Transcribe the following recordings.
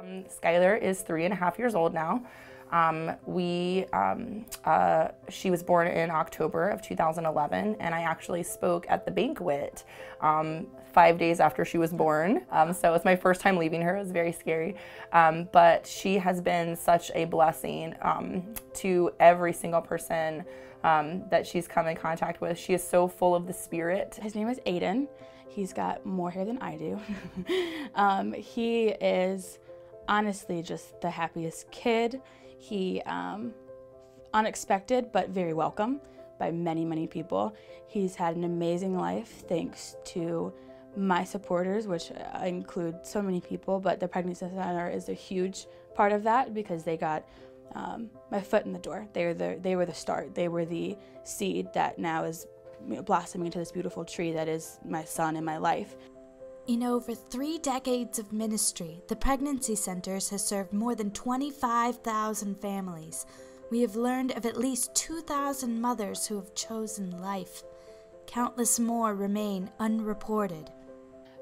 Skylar is 3.5 years old now. She was born in October of 2011, and I actually spoke at the Banquet 5 days after she was born. So it was my first time leaving her. It was very scary. But she has been such a blessing to every single person that she's come in contact with. She is so full of the Spirit. His name is Aiden. He's got more hair than I do. He is honestly just the happiest kid. He, unexpected but very welcome by many, many people. He's had an amazing life thanks to my supporters, which include so many people, but the Pregnancy Center is a huge part of that because they got my foot in the door. They were the start. They were the seed that now is blossoming into this beautiful tree that is my son in my life. In over 3 decades of ministry, the Pregnancy Centers has served more than 25,000 families. We have learned of at least 2,000 mothers who have chosen life. Countless more remain unreported.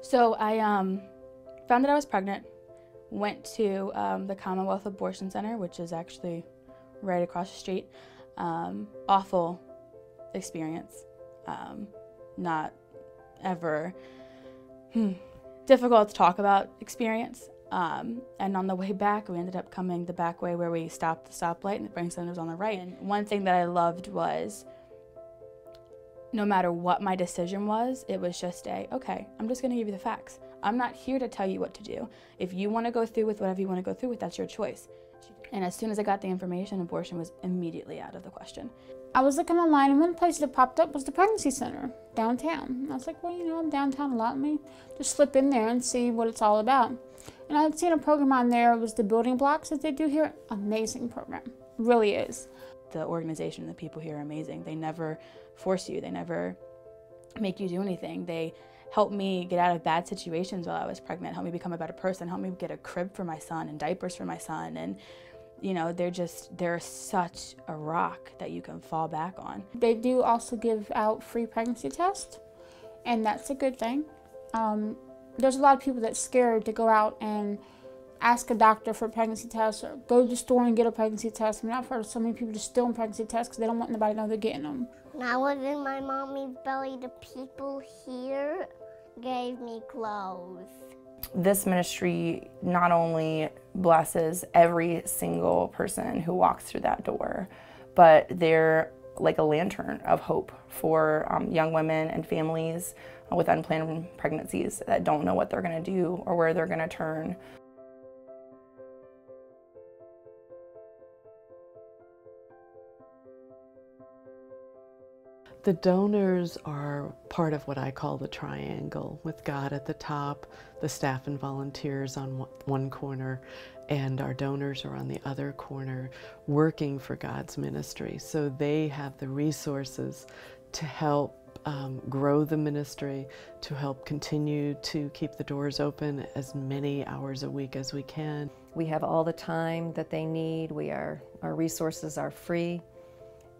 So I found that I was pregnant, went to the Commonwealth Abortion Center, which is actually right across the street. Awful experience. Not ever difficult to talk about experience. And on the way back, we ended up coming the back way where we stopped the stoplight and the Pregnancy Center was on the right. And one thing that I loved was no matter what my decision was, it was just okay, I'm just gonna give you the facts. I'm not here to tell you what to do. If you wanna go through with whatever you wanna go through with, that's your choice. And as soon as I got the information, abortion was immediately out of the question. I was looking online, and one place that popped up was the Pregnancy Center downtown. And I was like, well, I'm downtown a lot. Let me just slip in there and see what it's all about. And I had seen a program on there. It was the building blocks that they do here. Amazing program. Really is. The organization, the people here are amazing. They never force you. They never make you do anything. They helped me get out of bad situations while I was pregnant, helped me become a better person, helped me get a crib for my son and diapers for my son. And they're such a rock that you can fall back on. They do also give out free pregnancy tests, and that's a good thing. There's a lot of people that's scared to go out and ask a doctor for a pregnancy test or go to the store and get a pregnancy test. I mean, I've heard of so many people just stealing pregnancy tests because they don't want anybody to know they're getting them. When I was in my mommy's belly, the people here gave me clothes. This ministry not only blesses every single person who walks through that door, but they're like a lantern of hope for young women and families with unplanned pregnancies that don't know what they're going to do or where they're going to turn. The donors are part of what I call the triangle, with God at the top, the staff and volunteers on one corner, and our donors are on the other corner, working for God's ministry. So they have the resources to help grow the ministry, to help continue to keep the doors open as many hours a week as we can. We have all the time that they need. Our resources are free,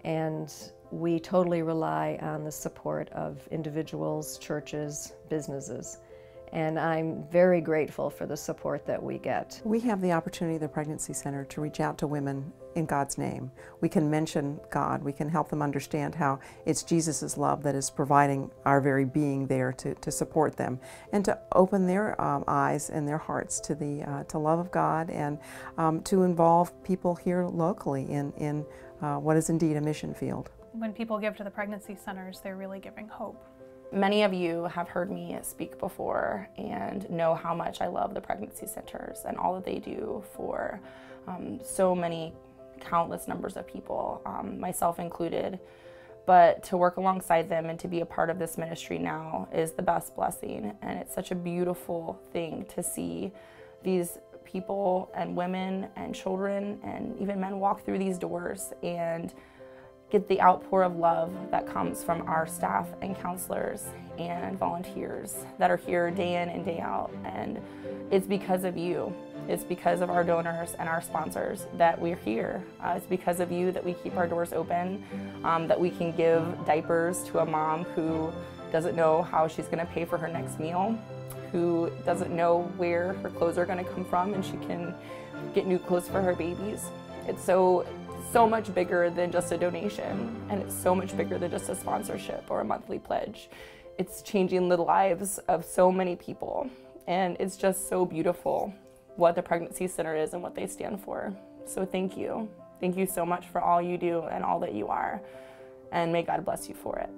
and we totally rely on the support of individuals, churches, businesses. And I'm very grateful for the support that we get. We have the opportunity at the Pregnancy Center to reach out to women in God's name. We can mention God. We can help them understand how it's Jesus' love that is providing our very being there to support them and to open their eyes and their hearts to the love of God, and to involve people here locally in what is indeed a mission field. When people give to the pregnancy centers, they're really giving hope. Many of you have heard me speak before and know how much I love the pregnancy centers and all that they do for so many countless numbers of people, myself included. But to work alongside them and to be a part of this ministry now is the best blessing, and it's such a beautiful thing to see these people and women and children and even men walk through these doors and get the outpour of love that comes from our staff and counselors and volunteers that are here day in and day out. And it's because of you. It's because of our donors and our sponsors that we're here. It's because of you that we keep our doors open, that we can give diapers to a mom who doesn't know how she's going to pay for her next meal, who doesn't know where her clothes are going to come from, and she can get new clothes for her babies. It's so much bigger than just a donation, and it's so much bigger than just a sponsorship or a monthly pledge. It's changing the lives of so many people, and it's just so beautiful what the Pregnancy Center is and what they stand for. So thank you. Thank you so much for all you do and all that you are, and may God bless you for it.